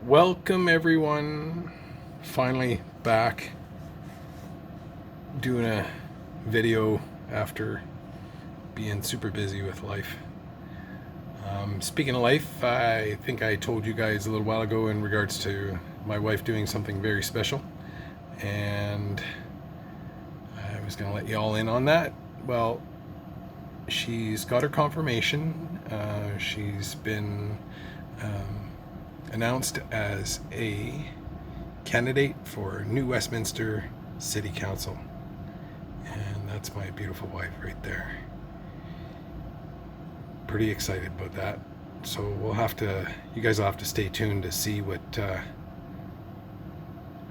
Welcome everyone, finally back doing a video after being super busy with life. Speaking of life, I think I told you guys a little while ago in regards to my wife doing something very special, and I was going to let you all in on that. Well, she's got her confirmation. She's been announced as a candidate for New Westminster City Council. And that's my beautiful wife right there. Pretty excited about that. So you guys will have to stay tuned to see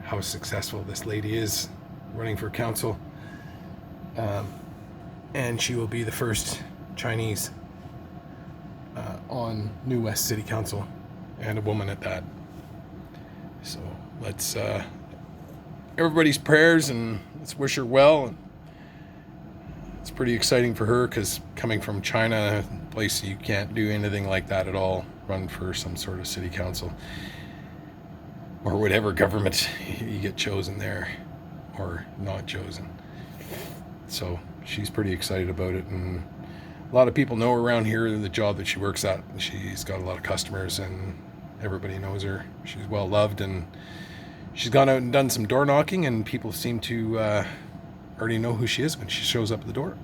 how successful this lady is running for council. And she will be the first Chinese on New West City Council, and a woman at that. So let's everybody's prayers, and let's wish her well. It's pretty exciting for her because coming from China, a place you can't do anything like that at all, run for some sort of city council or whatever government you get chosen there or not chosen. So she's pretty excited about it, and a lot of people know her around here, the job that she works at. She's got a lot of customers and everybody knows her. She's well loved, and she's gone out and done some door knocking, and people seem to already know who she is when she shows up at the door.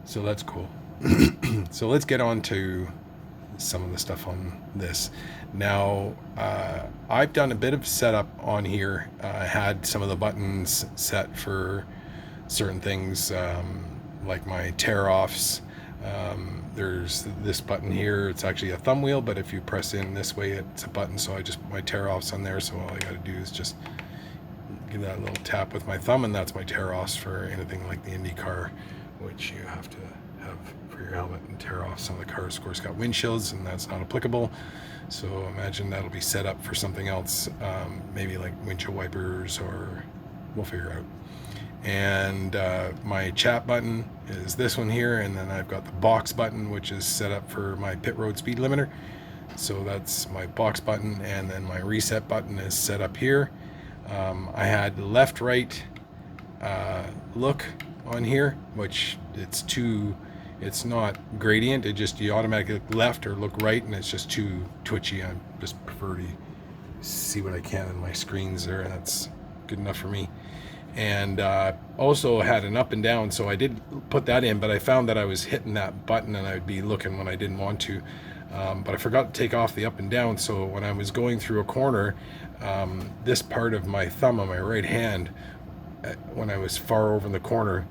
So that's cool. So let's get on to some of the stuff on this. Now, I've done a bit of setup on here. I had some of the buttons set for certain things, like my tear-offs. There's this button here. It's actually a thumb wheel, but if you press in this way, it's a button. So I just put my tear-offs on there. So all I got to do is just give that a little tap with my thumb, and that's my tear-offs for anything like the Indy car, which you have to have for your helmet. And tear-off, some of the cars, of course, got windshields, and that's not applicable. So imagine that'll be set up for something else, maybe like windshield wipers, or we'll figure out. And my chat button is this one here, and then I've got the box button, which is set up for my pit road speed limiter. So that's my box button, and then my reset button is set up here. I had left right look on here, which it's not gradient, it just, you automatically look left or look right, and it's just too twitchy. I just prefer to see what I can on my screens there, and that's good enough for me. And also had an up and down, so I did put that in, but I found that I was hitting that button and I would be looking when I didn't want to, but I forgot to take off the up and down. So when I was going through a corner, this part of my thumb on my right hand, when I was far over in the corner,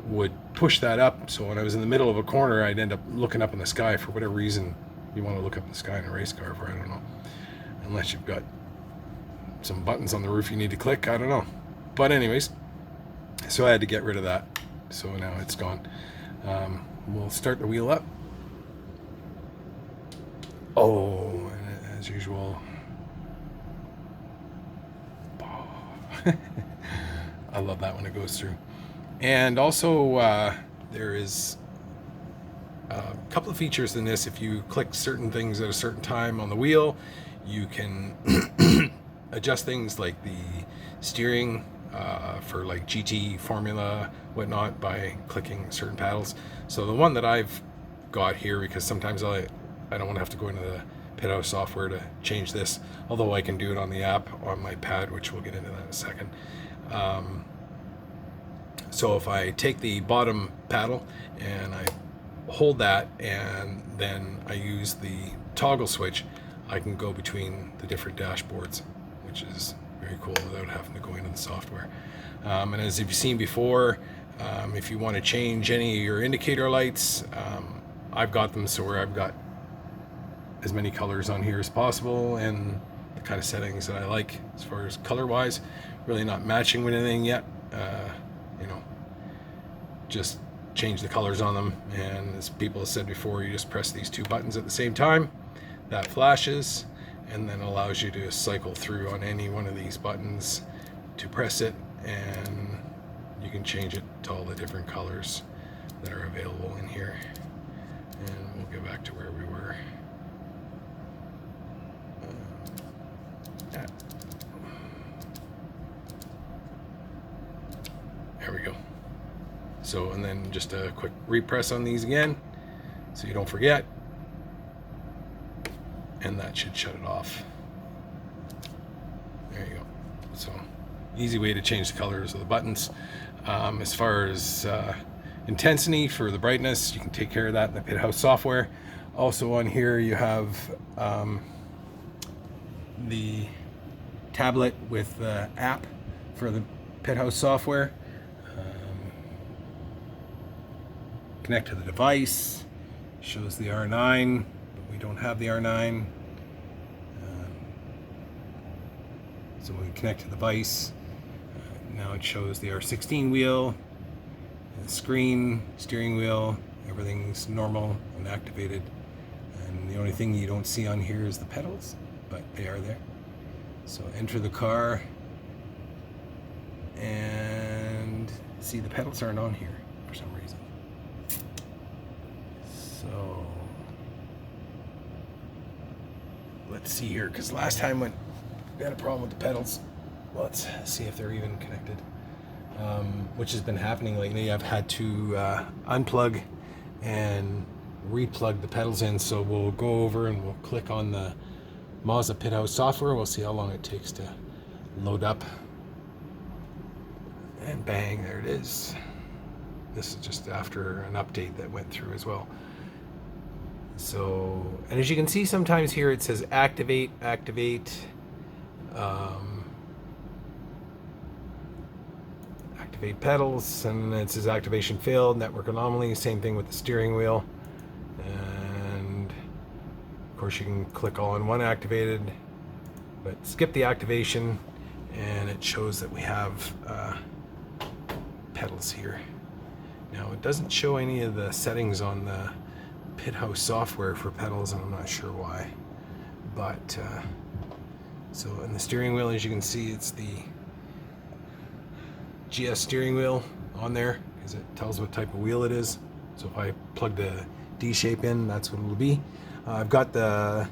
would push that up. So when I was in the middle of a corner, I'd end up looking up in the sky. For whatever reason you want to look up in the sky in a race car for, I don't know, unless you've got some buttons on the roof you need to click, I don't know. But anyways, so I had to get rid of that. So now it's gone. We'll start the wheel up. Oh, and as usual. I love that when it goes through. And also, there is a couple of features in this. If you click certain things at a certain time on the wheel, you can adjust things like the steering, for like GT, Formula, whatnot, by clicking certain paddles. So the one that I've got here, because sometimes I don't want to have to go into the Pithouse software to change this, although I can do it on the app on my pad, which we'll get into that in a second. So if I take the bottom paddle and I hold that, and then I use the toggle switch, I can go between the different dashboards, which is very cool without having to go into the software. And as you've seen before, if you want to change any of your indicator lights, I've got them so where I've got as many colors on here as possible, and the kind of settings that I like as far as color wise. Really not matching with anything yet, just change the colors on them. And as people have said before, you just press these two buttons at the same time, that flashes, and then allows you to cycle through on any one of these buttons to press it, and you can change it to all the different colors that are available in here. And we'll get back to where we were. So, and then just a quick repress on these again so you don't forget, and that should shut it off. There you go. So easy way to change the colors of the buttons. As far as intensity for the brightness, you can take care of that in the Pithouse software. Also on here you have the tablet with the app for the Pithouse software. Connect to the device, shows the R9, but we don't have the R9. So we connect to the device. Now it shows the R16 wheel, the screen, steering wheel, everything's normal and activated. And the only thing you don't see on here is the pedals, but they are there. So enter the car, and see, the pedals aren't on here for some reason. So let's see here, because last time when we had a problem with the pedals, let's see if they're even connected, which has been happening lately. I've had to unplug and replug the pedals in. So we'll go over and we'll click on the MOZA Pithouse software. We'll see how long it takes to load up, and bang, there it is. This is just after an update that went through as well. So, and as you can see, sometimes here it says activate, activate pedals, and it says activation failed, network anomaly. Same thing with the steering wheel. And of course you can click all in one activated, but skip the activation, and it shows that we have pedals here. Now it doesn't show any of the settings on the Pithouse software for pedals, and I'm not sure why. But so in the steering wheel, as you can see, it's the GS steering wheel on there, because it tells what type of wheel it is. So if I plug the D shape in, that's what it'll be. I've got the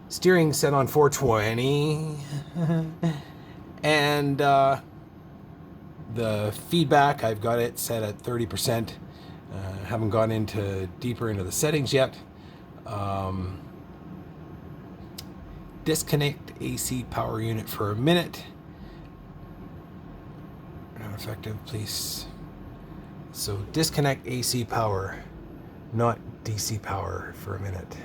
steering set on 420, and the feedback, I've got it set at 30%. Haven't gone deeper into the settings yet. Disconnect AC power unit for a minute. Not effective, please. So disconnect AC power, not DC power, for a minute.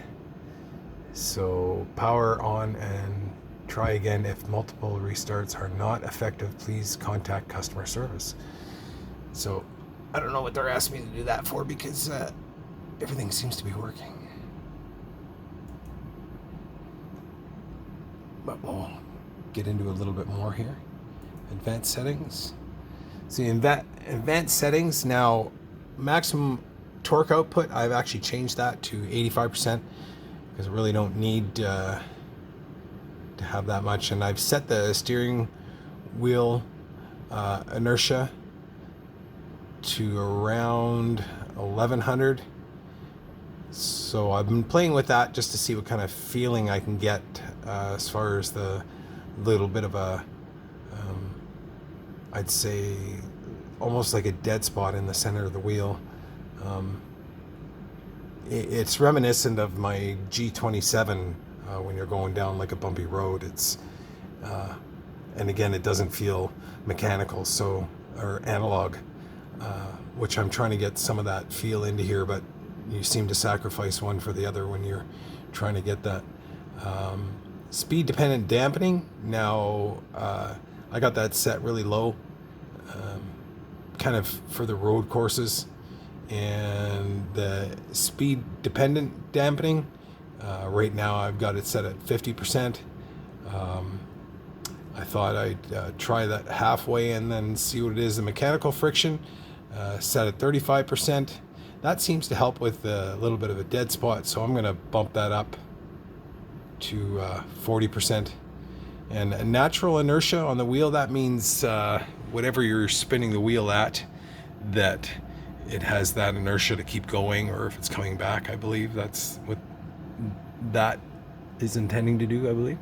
So power on and try again. If multiple restarts are not effective, please contact customer service. So I don't know what they're asking me to do that for, because everything seems to be working. But we'll get into a little bit more here. Advanced settings. See, advanced settings, now maximum torque output, I've actually changed that to 85%, because I really don't need to have that much. And I've set the steering wheel inertia to around 1100. So I've been playing with that just to see what kind of feeling I can get as far as the little bit of a I'd say almost like a dead spot in the center of the wheel. It's reminiscent of my G27 when you're going down like a bumpy road. It's and again, it doesn't feel mechanical, so, or analog, which I'm trying to get some of that feel into here, but you seem to sacrifice one for the other when you're trying to get that. Speed dependent dampening, now I got that set really low, kind of for the road courses. And the speed dependent dampening, right now I've got it set at 50%. I thought I'd try that halfway and then see what it is. The mechanical friction, set at 35%. That seems to help with a little bit of a dead spot, so I'm going to bump that up to 40%. And a natural inertia on the wheel, that means whatever you're spinning the wheel at, that it has that inertia to keep going, or if it's coming back, I believe that's what that is intending to do, I believe.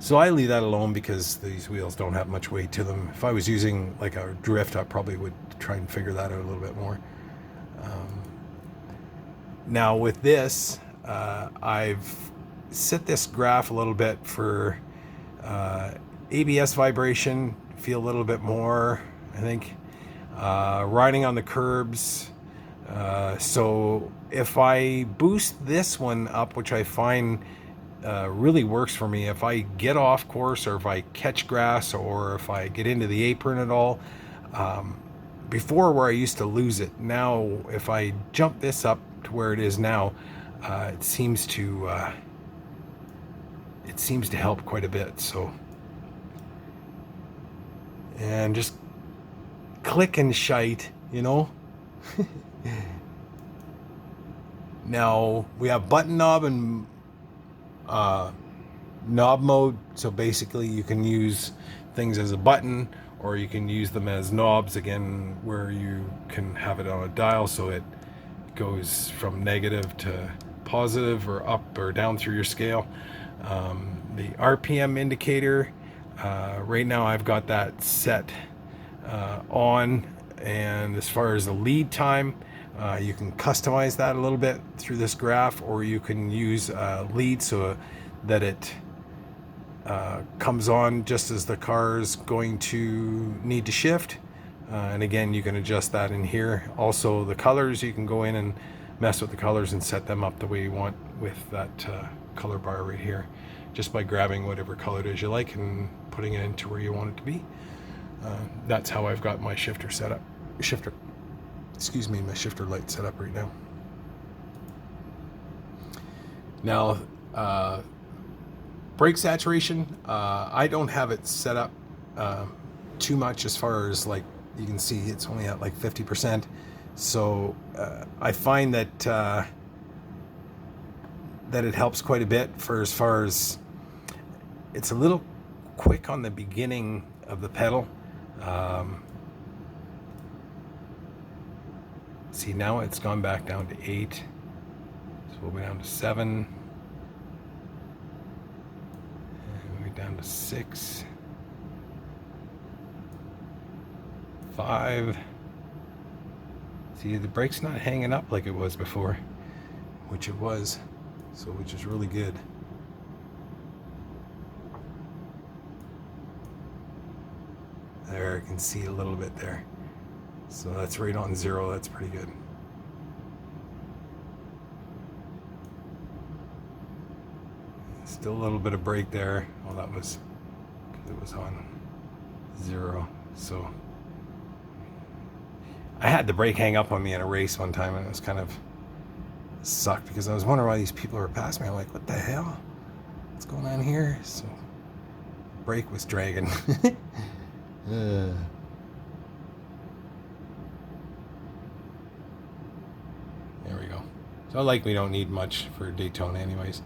So I leave that alone because these wheels don't have much weight to them. If I was using like a drift, I probably would try and figure that out a little bit more. Now with this, I've set this graph a little bit for ABS vibration, feel a little bit more, I think. Riding on the curbs. So if I boost this one up, which I find really works for me, if I get off course or if I catch grass or if I get into the apron at all, before where I used to lose it, now if I jump this up to where it is now, it seems to help quite a bit. So, and just click and shite, you know. Now we have button knob and knob mode, so basically you can use things as a button or you can use them as knobs, again, where you can have it on a dial so it goes from negative to positive or up or down through your scale. The RPM indicator, right now I've got that set on, and as far as the lead time, you can customize that a little bit through this graph, or you can use lead so that it comes on just as the car is going to need to shift. And again, you can adjust that in here. Also the colors, you can go in and mess with the colors and set them up the way you want with that color bar right here, just by grabbing whatever color it is you like and putting it into where you want it to be. That's how I've got my shifter set up. My shifter light set up right now. Now, brake saturation, I don't have it set up too much, as far as, like, you can see it's only at like 50%. So I find that that it helps quite a bit for, as far as it's a little quick on the beginning of the pedal. See, now it's gone back down to 8, so we'll go down to 7, and we're down to 6, 5. See, the brake's not hanging up like it was before, which it was, so which is really good. There, I can see a little bit there. So that's right on 0. That's pretty good. Still a little bit of brake there. Well, that was because it was on 0. So I had the brake hang up on me in a race one time, and it was kind of sucked because I was wondering why these people were passing me. I'm like, what the hell? What's going on here? So brake was dragging. There we go. So like, we don't need much for Daytona anyways.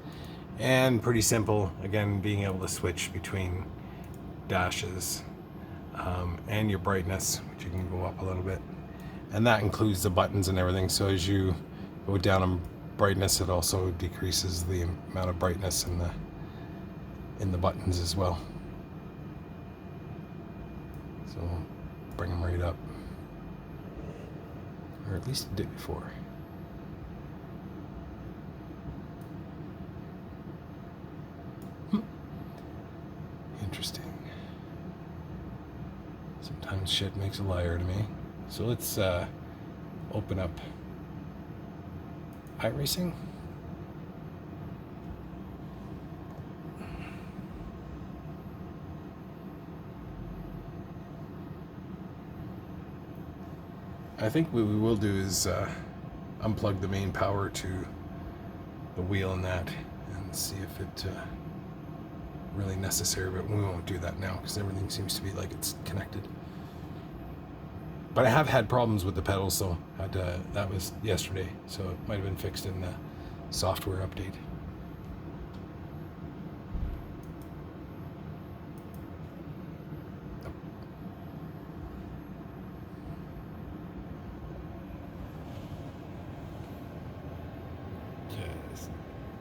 And pretty simple, again, being able to switch between dashes and your brightness, which you can go up a little bit. And that includes the buttons and everything. So as you go down on brightness, it also decreases the amount of brightness in the buttons as well. So bring them right up, or at least it did before. Interesting. Sometimes shit makes a liar to me. So let's open up iRacing. I think what we will do is unplug the main power to the wheel and that, and see if it really necessary, but we won't do that now because everything seems to be like it's connected. But I have had problems with the pedals, so that was yesterday, so it might have been fixed in the software update. Just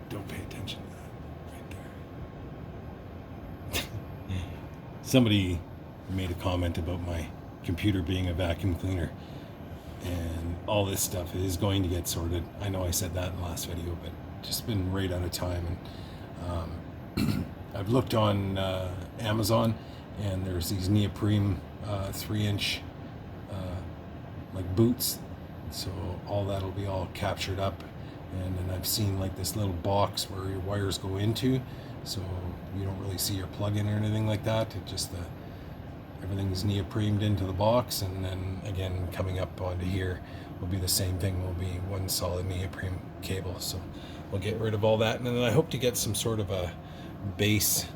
don't pay attention to that right somebody made a comment about my computer being a vacuum cleaner, and all this stuff is going to get sorted. I know I said that in the last video, but just been right out of time. And I've looked on Amazon, and there's these neoprene 3-inch like boots, so all that'll be all captured up. And then I've seen like this little box where your wires go into, so you don't really see your plug-in or anything like that. It just everything's neoprened into the box, and then again coming up onto here will be the same thing. Will be one solid neoprene cable. So we'll get rid of all that, and then I hope to get some sort of a base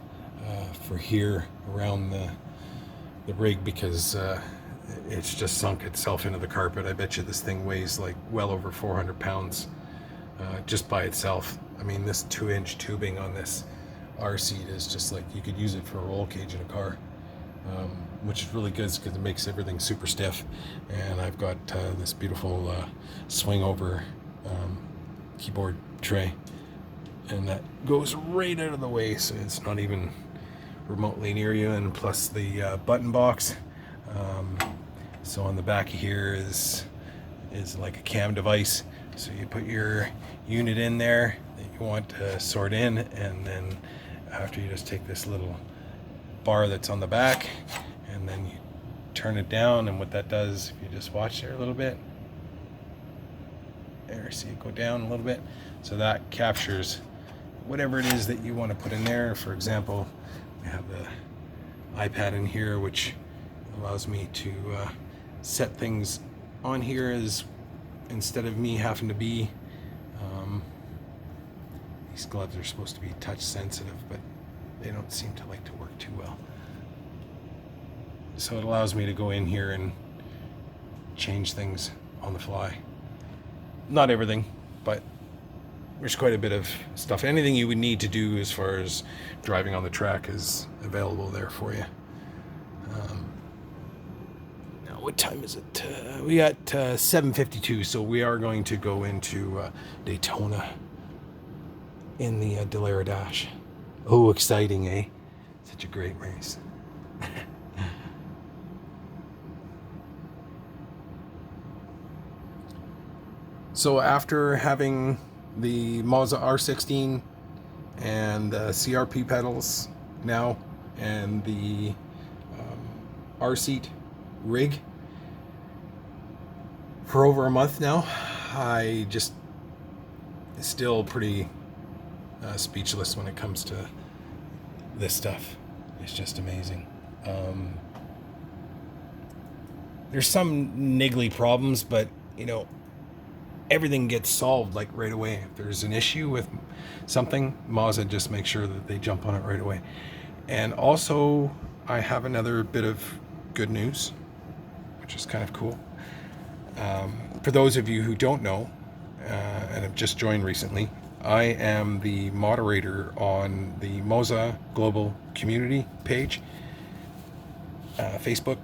for here around the rig, because it's just sunk itself into the carpet. I bet you this thing weighs like well over 400 pounds just by itself. I mean, this 2-inch tubing on this R seat is just like, you could use it for a roll cage in a car, which is really good because it makes everything super stiff. And I've got this beautiful swing over keyboard tray, and that goes right out of the way, so it's not even remotely near you. And plus the button box. So on the back here is like a cam device. So you put your unit in there that you want to sort in, and then after you just take this little bar that's on the back, and then you turn it down, and what that does, if you just watch there a little bit, there, see it go down a little bit, so that captures whatever it is that you want to put in there. For example, we have the iPad in here, which allows me to set things on here, as instead of me having to be these gloves are supposed to be touch sensitive, but they don't seem to like to work too well. So it allows me to go in here and change things on the fly. Not everything, but there's quite a bit of stuff. Anything you would need to do as far as driving on the track is available there for you. Now, what time is it? We got 7:52, so we are going to go into Daytona in the Dallara Dash. Oh, exciting, eh? Such a great race. So after having the MOZA R16 and the CRP pedals now, and the R-seat rig for over a month now, I just still pretty speechless when it comes to this stuff. It's just amazing. There's some niggly problems, but you know, everything gets solved like right away. If there's an issue with something, MOZA just makes sure that they jump on it right away. And also, I have another bit of good news, which is kind of cool. For those of you who don't know, and have just joined recently, I am the moderator on the MOZA Global Community page, Facebook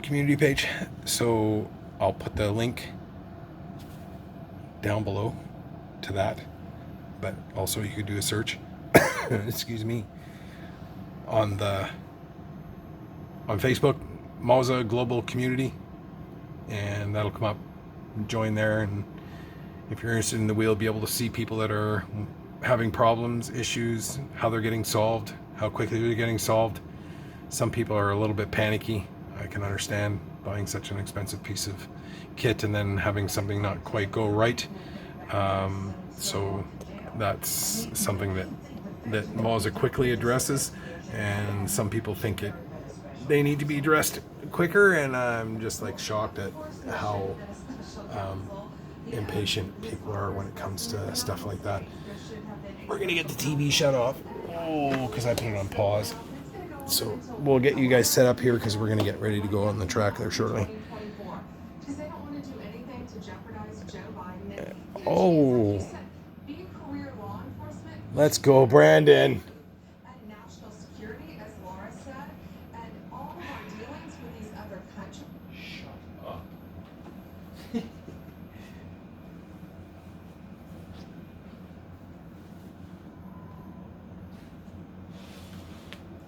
community page. So I'll put the link down below to that, but also you could do a search excuse me, on Facebook, MOZA Global Community, and that'll come up. Join there, and if you're interested in the wheel, be able to see people that are having problems, issues, how they're getting solved, how quickly they're getting solved. Some people are a little bit panicky. I can understand buying such an expensive piece of kit and then having something not quite go right. So that's something that MOZA quickly addresses, and some people think they need to be addressed quicker, and I'm just like shocked at how impatient people are when it comes to stuff like that. We're gonna get the TV shut off, because I put it on pause. So we'll get you guys set up here, because we're gonna get ready to go on the track there shortly. Oh, let's go, Brandon.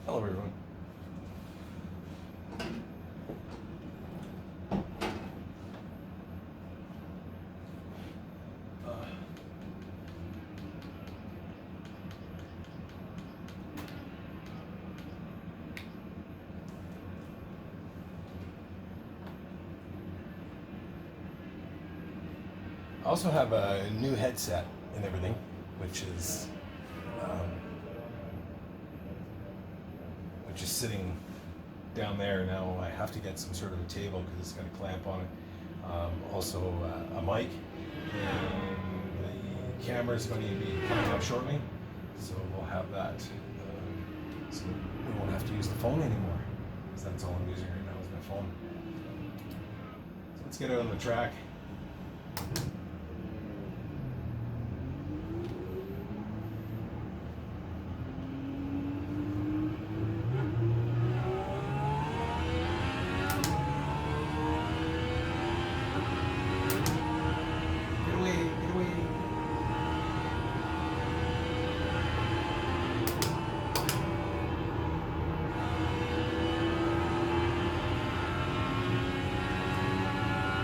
Hello, everyone. I also have a new headset and everything, which is sitting down there now. I have to get some sort of a table because it's got a clamp on it. Also a mic, and the camera is going to be coming up shortly, so we'll have that. So we won't have to use the phone anymore, because that's all I'm using right now is my phone. So let's get out on the track.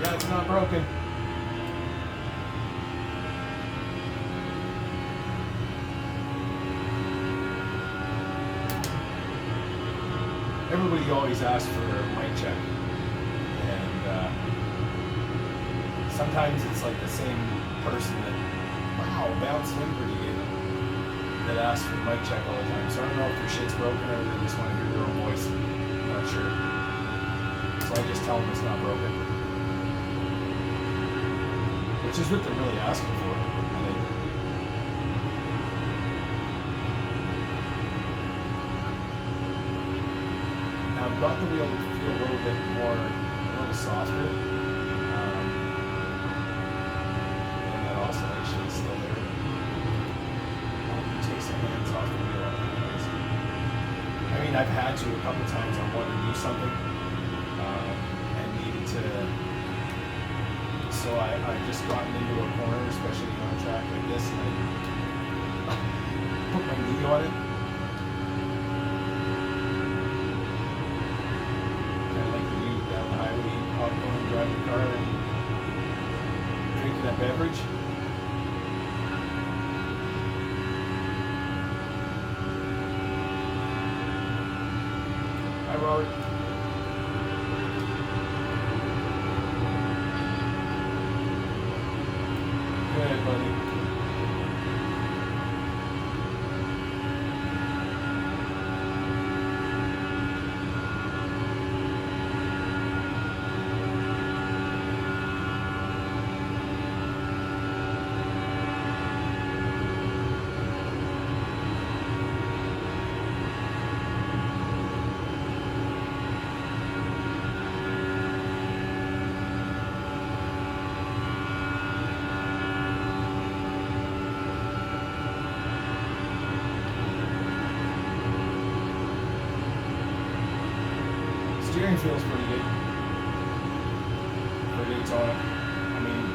Yeah, it's not broken. Everybody always asks for a mic check, and sometimes it's like the same person that, wow, bounced in pretty good, that asks for a mic check all the time. So I don't know if their shit's broken or they just want to hear their own voice. I'm not sure. So I just tell them it's not broken. Which is what they're really asking for, I think. Now I've got the wheel to feel a little bit more, a little softer. And that oscillation is still there. I'll take some hands off the wheel. I mean, I've had to a couple times. I wanted to do something and needed to. So I just gotten into a corner, especially on a track like this, and I put my knee on it. Kind of like you down the highway, popcorn, driving the car, and drinking that beverage. Hi, Robert. Go ahead, buddy. Steering feels pretty good for Daytona. I mean,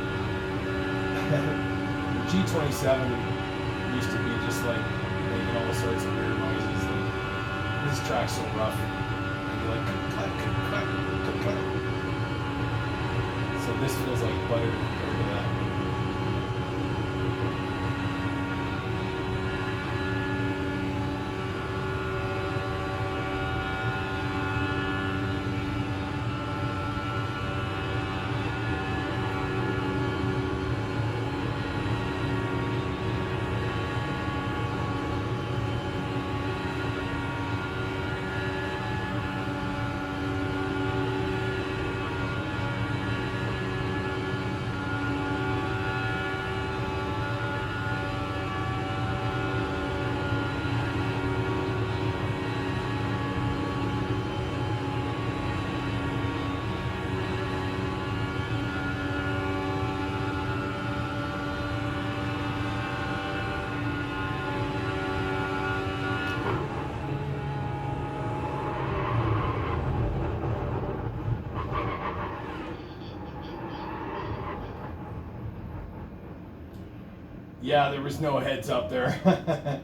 the G27 used to be just like making all sorts of weird noises. Like, this track's so rough. And you're like, clap, clap, clap, clap, clap. So this feels like butter compared to that. Yeah, there was no heads up there.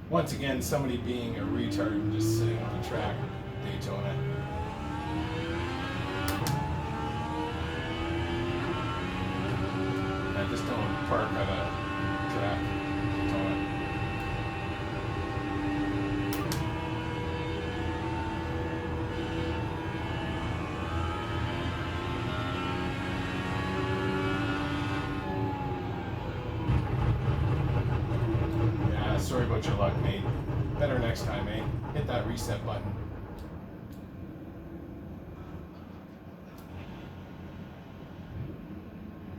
Once again, somebody being a retard and just sitting on the track, Daytona. I just don't park at a track, Daytona. your luck, mate. Better next time, mate. Hit that reset button.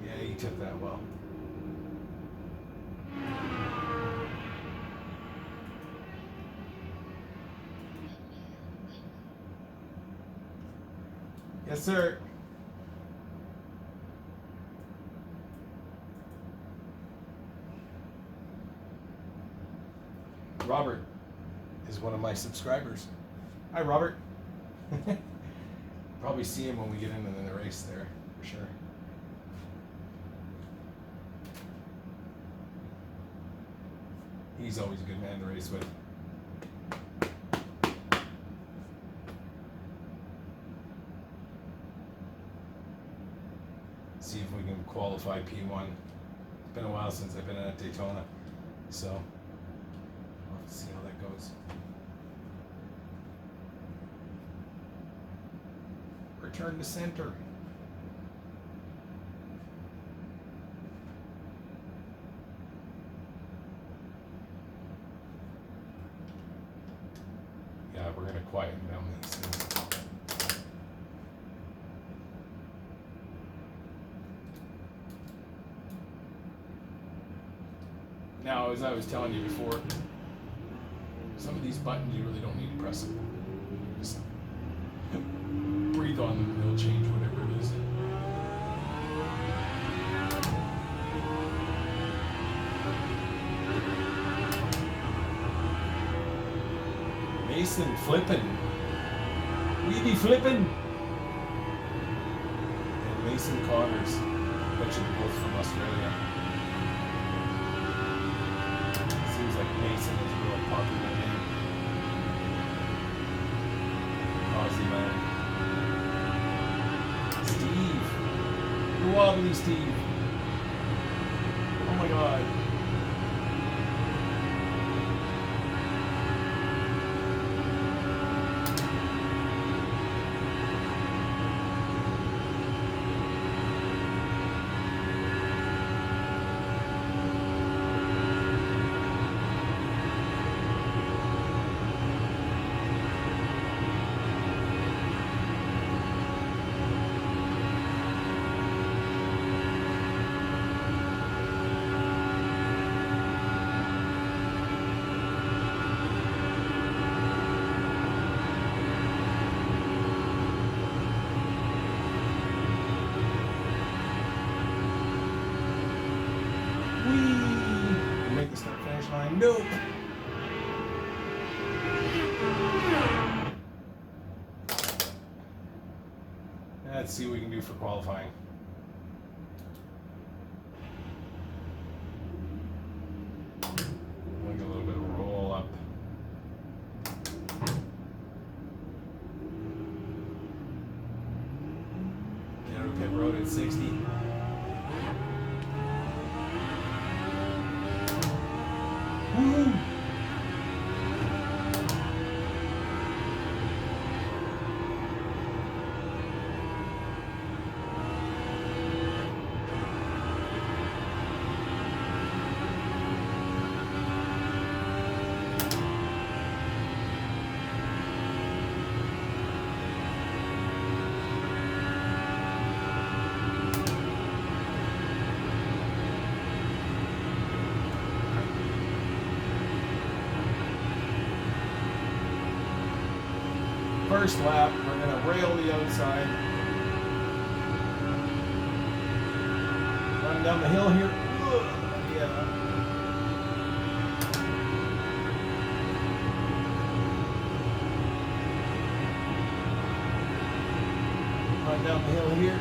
Yeah, you took that well. Yes, sir. Robert is one of my subscribers. Hi, Robert. Probably see him when we get into the race there, for sure. He's always a good man to race with. See if we can qualify P1. It's been a while since I've been at Daytona, so we'll have to see how that goes. Return to center. Yeah, we're gonna quieten down these things. Now, as I was telling you before, some of these buttons you really don't need to press them. Just breathe on them and they'll change whatever it is. Mason flipping. We be flipping. And Mason Connors. Bet you they're both from Australia. Seems like Mason is a real popular name. Aussie man. Steve. You're wobbly, Steve. Oh my God. Make the start finish line. Nope. Let's see what we can do for qualifying. We'll get a little bit of a roll up. Get out of pit road at 60. Woo! First lap, we're going to rail the outside. Run down the hill here. Yeah. Run down the hill here.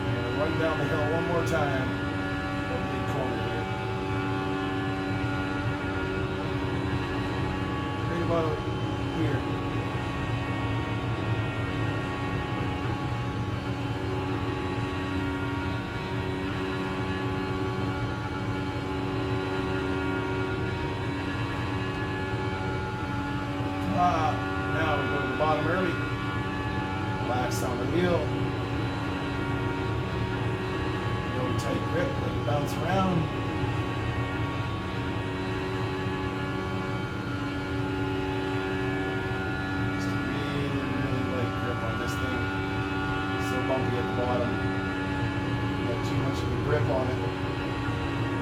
And run down the hill one more time. That big corner here. About here. Now we go to the bottom early. Relax on the wheel. Go Really tight grip, let it bounce around. Just a really, really light grip on this thing. So bumpy at the bottom. You have too much of a grip on it.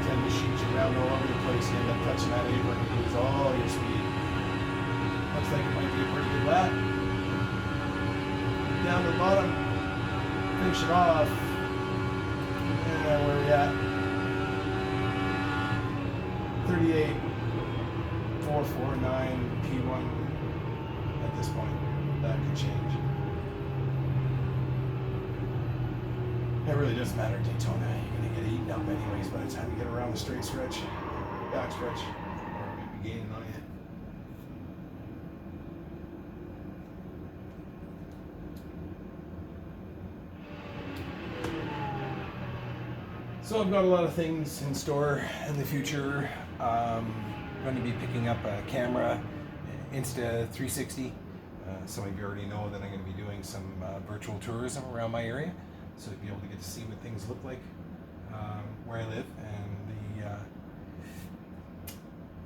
Tend to shoot you around all over the place. You end up touching that apron and lose all your speed. Looks like it might be a pretty good lap. Down to the bottom. Finish it off. Yeah, where are we at? 38.449 P1 at this point. That could change. It really doesn't matter at Daytona. You're going to get eaten up anyways by the time you get around the straight stretch, back stretch, or maybe gaining on you. So I've got a lot of things in store in the future. I'm going to be picking up a camera, Insta360. Some of you already know that I'm going to be doing some virtual tourism around my area, so you'll be able to get to see what things look like where I live and the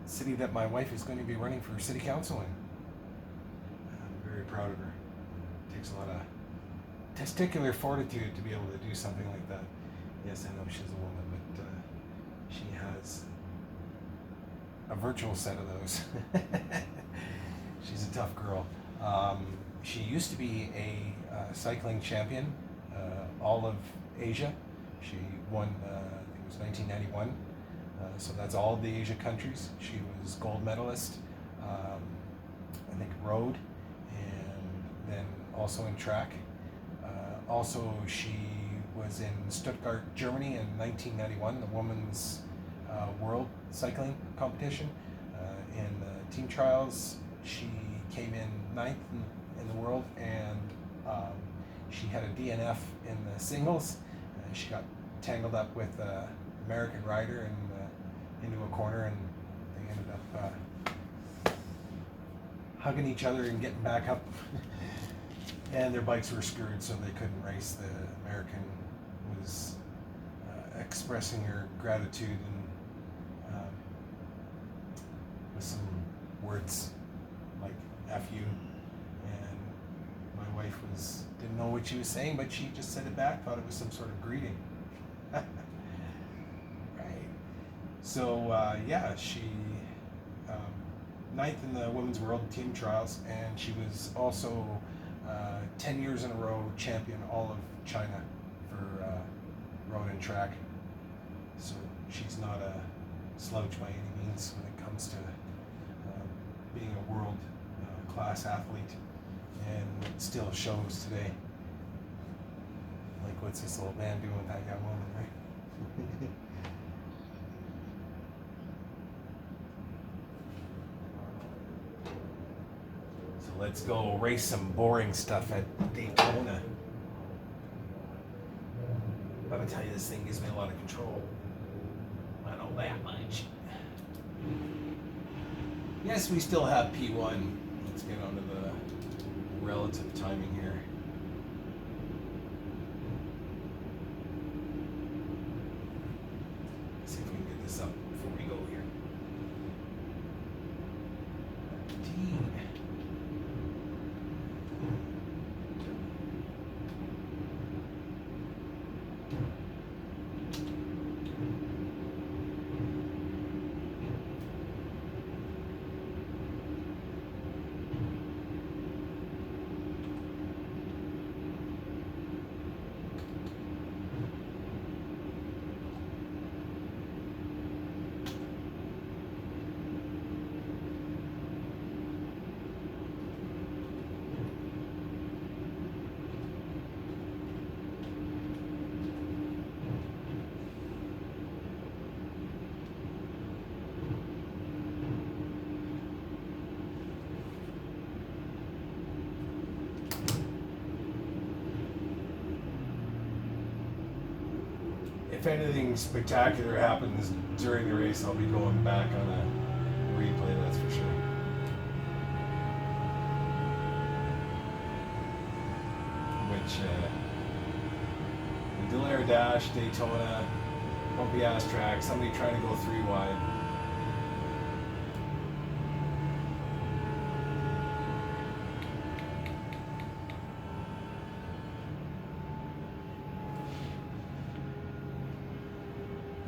city that my wife is going to be running for city council in. I'm very proud of her. It takes a lot of testicular fortitude to be able to do something like that. Yes, I know she's a woman, but she has a virtual set of those. She's a tough girl. She used to be a cycling champion, all of Asia. She won, I think it was 1991. So that's all the Asia countries. She was gold medalist, I think road, and then also in track. Also, she was in Stuttgart, Germany in 1991, the women's world cycling competition. In the team trials, she came in 9th in the world, and she had a DNF in the singles. She got tangled up with an American rider into a corner, and they ended up hugging each other and getting back up. And their bikes were screwed, so they couldn't race. The American was expressing her gratitude and with some words like "F you," and my wife didn't know what she was saying, but she just said it back, thought it was some sort of greeting. Right. So yeah, she 9th in the women's world team trials, and she was also 10 years in a row champion all of China for road and track. So she's not a slouch by any means when it comes to being a world class athlete, and it still shows today. Like, what's this old man doing with that young woman, right? So let's go race some boring stuff at Daytona. But I tell you, this thing gives me a lot of control. I know that much. Yes, we still have P1. Let's get onto the relative timing here. Let's see if we can get this up before we go here. 15. If anything spectacular happens during the race, I'll be going back on a replay, that's for sure. Which, it Delaire Dash, Daytona, bumpy ass track, somebody trying to go 3 wide.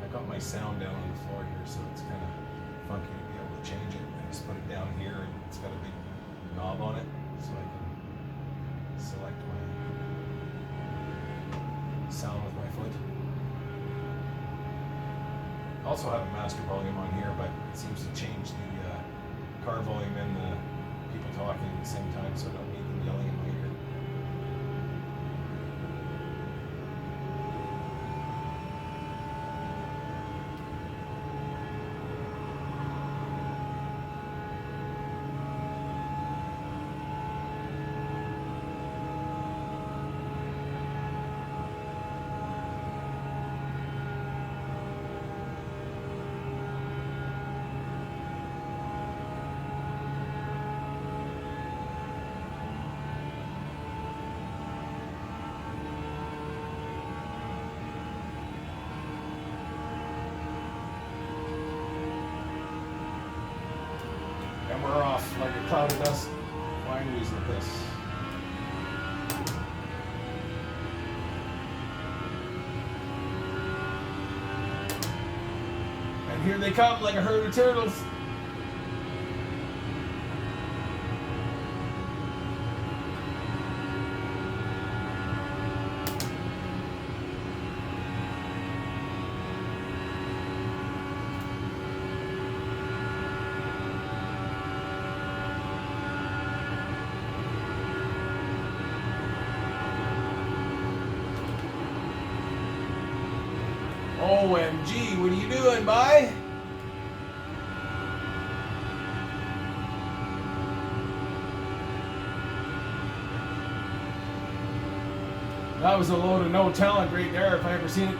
I got my sound down on the floor here, so it's kind of funky to be able to change it. I just put it down here, and it's got a big knob on it, so I can select my sound with my foot. Also have a master volume on here, but it seems to change the car volume and the people talking at the same time, so I don't need them yelling in my ear. And we're off like a cloud of dust. Flying weasel at this. And here they come like a herd of turtles. OMG, what are you doing, bye? That was a load of no talent right there if I ever seen it.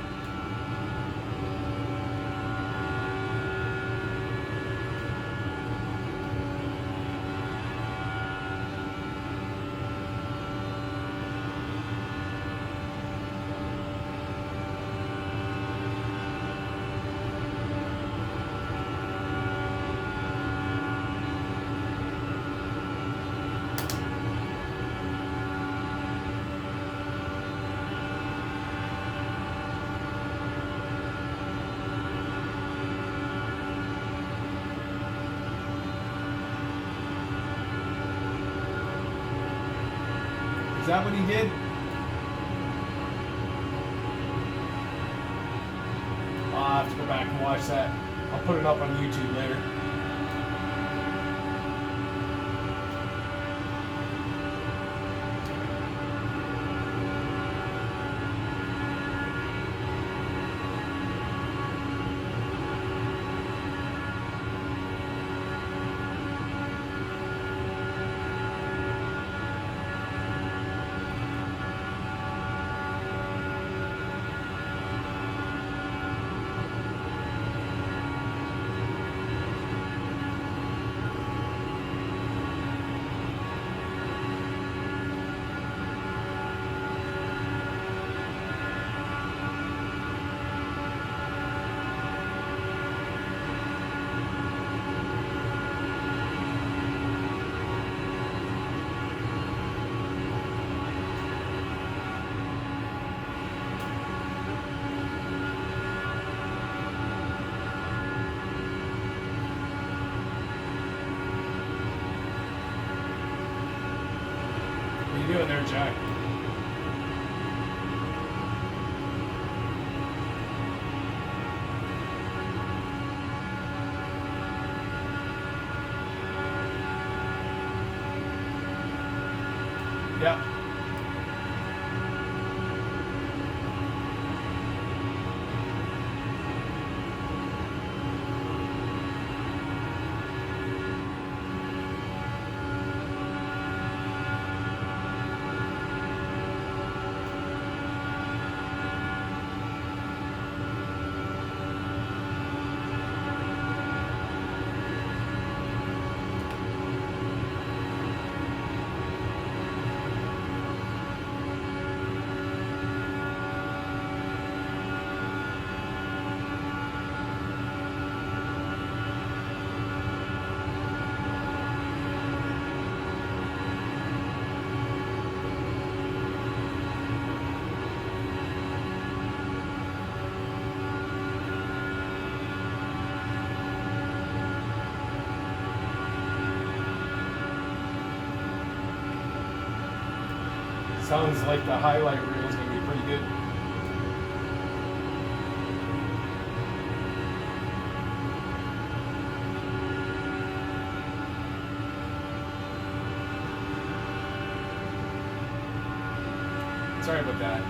Is that what he did? I'll have to go back and watch that. I'll put it up on YouTube later. What are you doing there, Jack? Yeah. Sounds like the highlight reel is going to be pretty good. Sorry about that.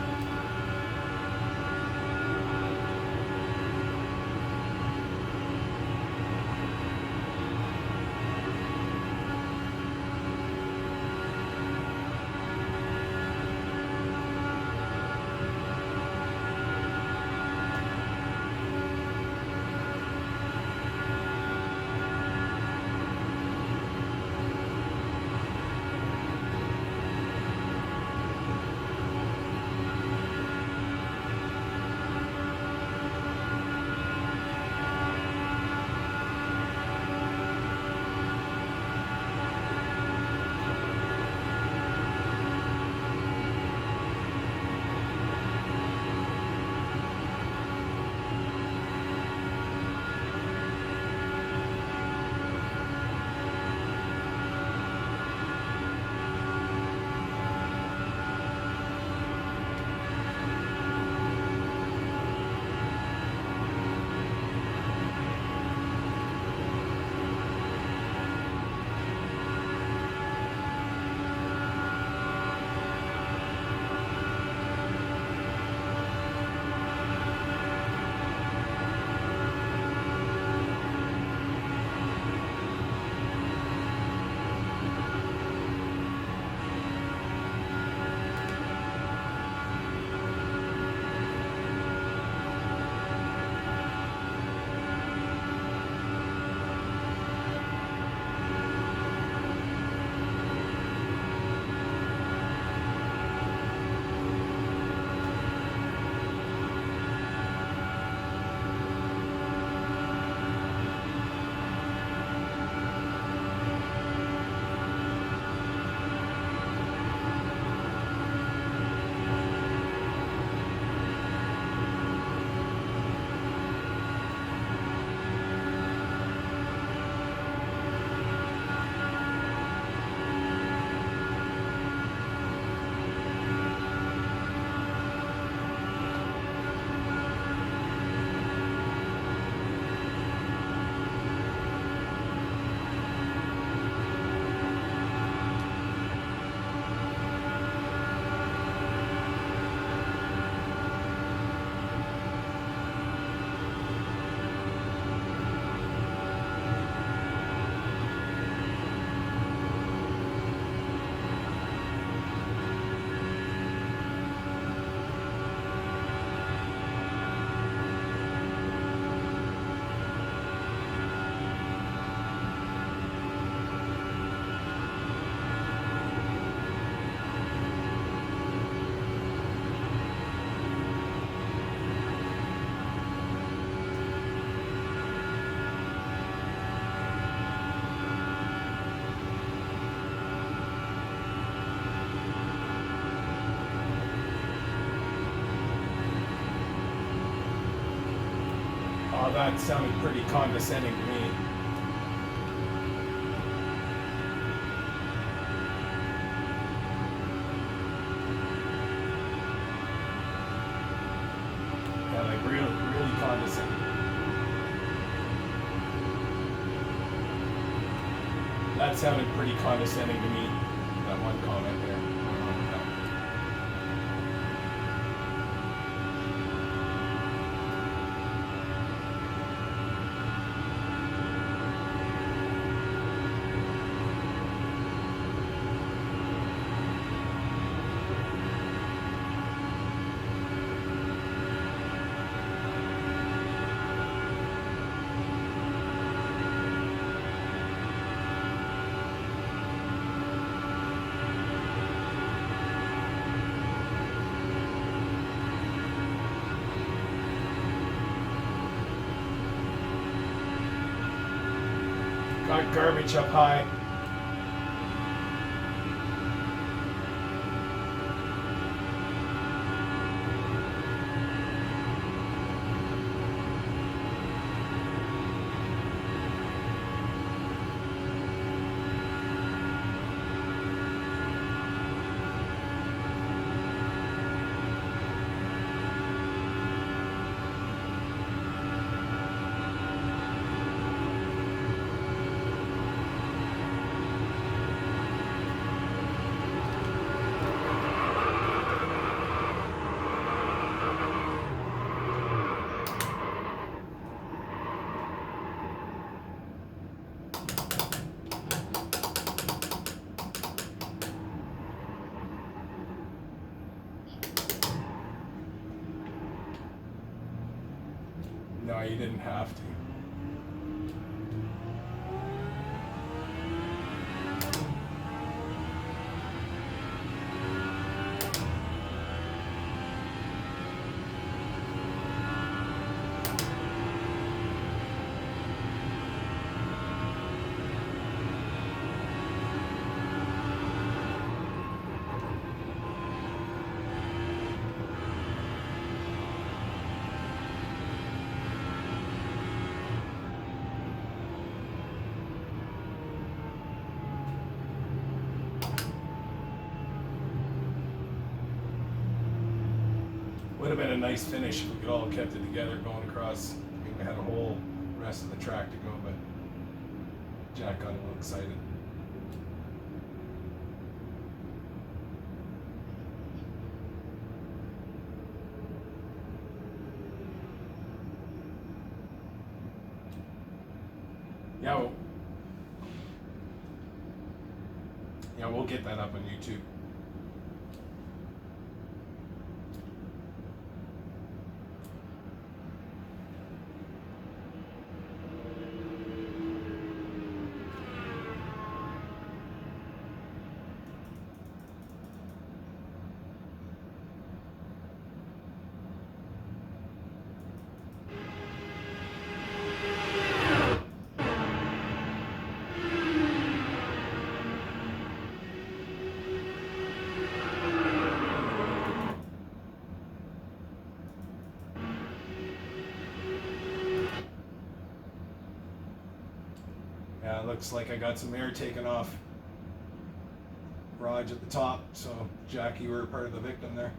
Oh, that sounded pretty condescending to me. Yeah, like really condescending. That sounded pretty condescending to me, that one comment there. I don't know about that. Got garbage up high. No, you didn't have to. Would have been a nice finish if we could all have kept it together going across. I mean, we had a whole rest of the track to go, but Jack got a little excited. Yeah, we'll get that up on YouTube. Yeah, it looks like I got some air taken off Raj at the top, so Jack, you were part of the victim there.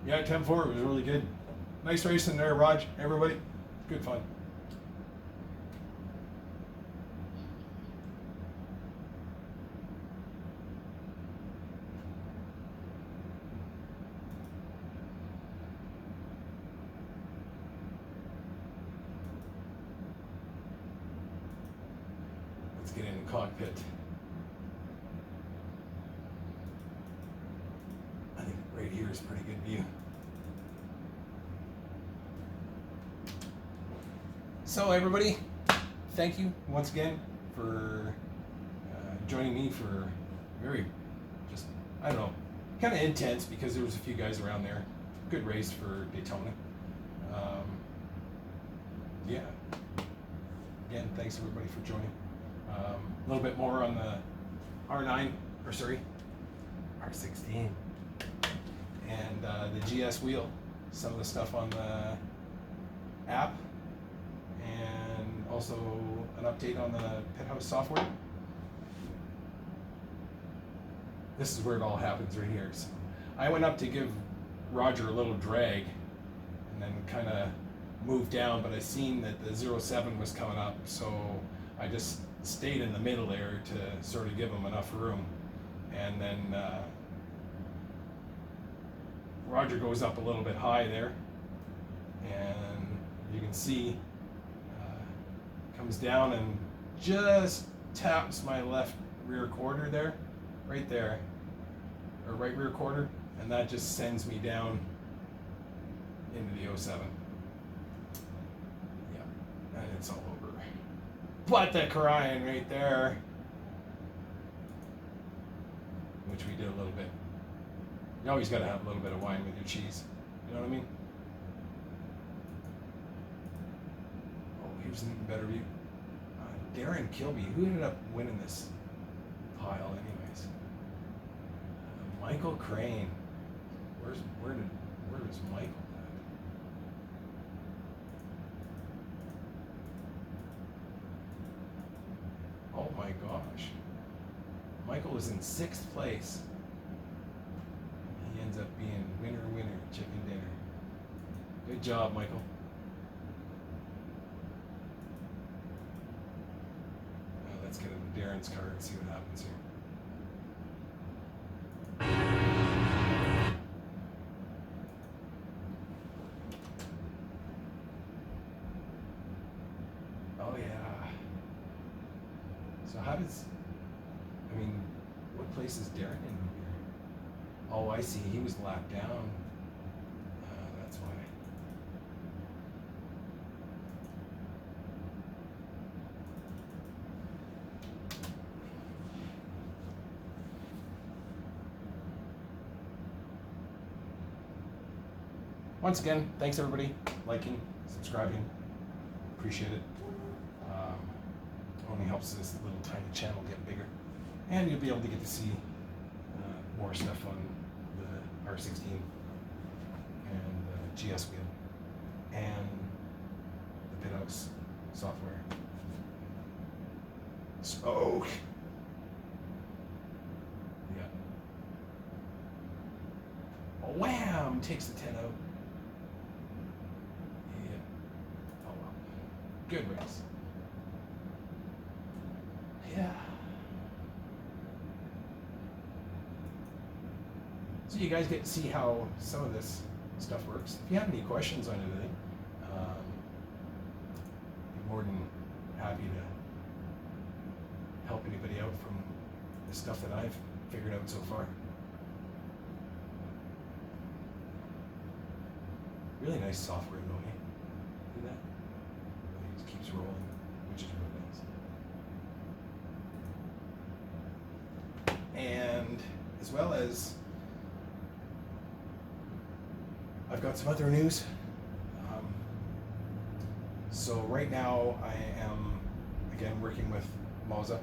Yeah, 10-4, it was really good. Nice racing there, Raj, everybody. Good fun. Let's get in the cockpit. I think right here is a pretty good view. So everybody, thank you once again for joining me for very, just, I don't know, kind of intense because there was a few guys around there. Good race for Daytona. Yeah. Again, thanks everybody for joining. A little bit more on the R16 and the GS wheel. Some of the stuff on the app. And also an update on the Pithouse software. This is where it all happens right here. So I went up to give Roger a little drag and then kind of moved down, but I seen that the 07 was coming up, so I just stayed in the middle there to sort of give him enough room. And then Roger goes up a little bit high there, and you can see comes down and just taps my left rear quarter there, right there, or right rear quarter, and that just sends me down into the 07. Yeah, and it's all over. But that crying right there, which we did a little bit. You always got to have a little bit of wine with your cheese. You know what I mean? Oh, here's an even better view. Darren Kilby, who ended up winning this pile anyways? Michael Crane. Where is Michael at? Oh my gosh. Michael was in 6th place. He ends up being winner, chicken dinner. Good job, Michael. Let's get into Darren's card and see what happens here. Oh yeah. So how does, I mean, what place is Darren in here? Oh, I see. He was lapped down. That's why. Once again, thanks everybody, liking, subscribing, appreciate it. Only helps this little tiny channel get bigger, and you'll be able to get to see more stuff on the R16 and the GS wheel and the Pithouse software. Smoke. Yeah. Oh, wham! Takes the 10 out. Yeah. Oh well. Good race. Yeah. So you guys get to see how some of this stuff works. If you have any questions on anything, be more than happy to help anybody out from the stuff that I've figured out so far. Really nice software though, eh? Look at that. It just keeps rolling, which is really nice. And as well as I've got some other news. So right now I am again working with MOZA.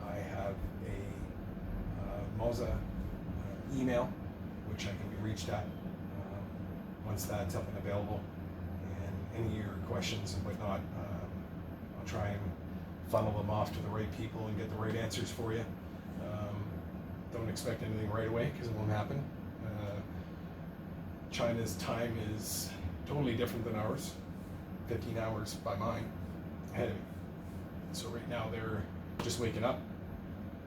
I have a MOZA email which I can be reached at once that's up and available, and any of your questions and whatnot, I'll try and funnel them off to the right people and get the right answers for you. Don't expect anything right away because it won't happen. China's time is totally different than ours, 15 hours by mine ahead of me. So right now they're just waking up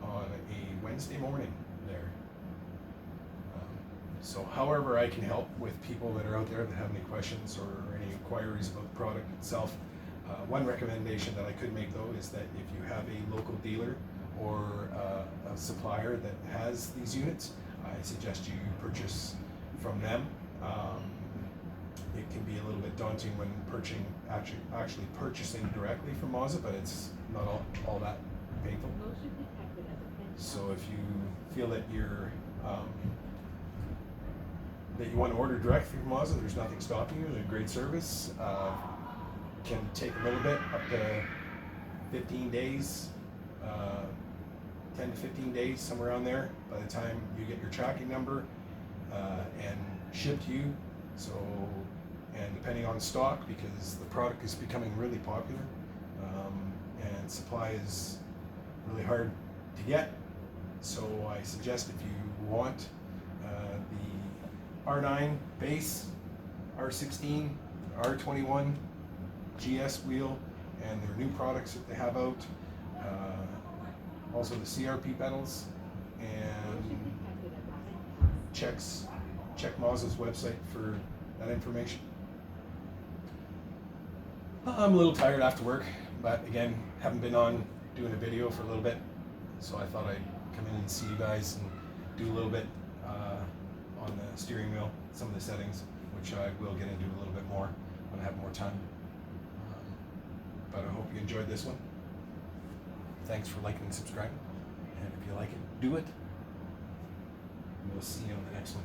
on a Wednesday morning there. So however I can help with people that are out there that have any questions or any inquiries about the product itself, one recommendation that I could make though is that if you have a local dealer or a supplier that has these units, I suggest you purchase from them. It can be a little bit daunting when actually purchasing directly from MOZA, but it's not all that painful. So if you feel that you're that you want to order direct from MOZA, there's nothing stopping you. They're a great service. Can take a little bit, up to 15 days, 10 to 15 days, somewhere around there, by the time you get your tracking number and shipped to you. So, and depending on stock, because the product is becoming really popular and supply is really hard to get. So I suggest if you want the R9 base, R16, R21, GS wheel, and their new products that they have out, also the CRP pedals, and check MOZA's website for that information. I'm a little tired after work, but again, haven't been on doing a video for a little bit, so I thought I'd come in and see you guys and do a little bit on the steering wheel, some of the settings, which I will get into a little bit more when I have more time. But I hope you enjoyed this one. Thanks for liking and subscribing, and if you like it, do it. We'll see you on the next one.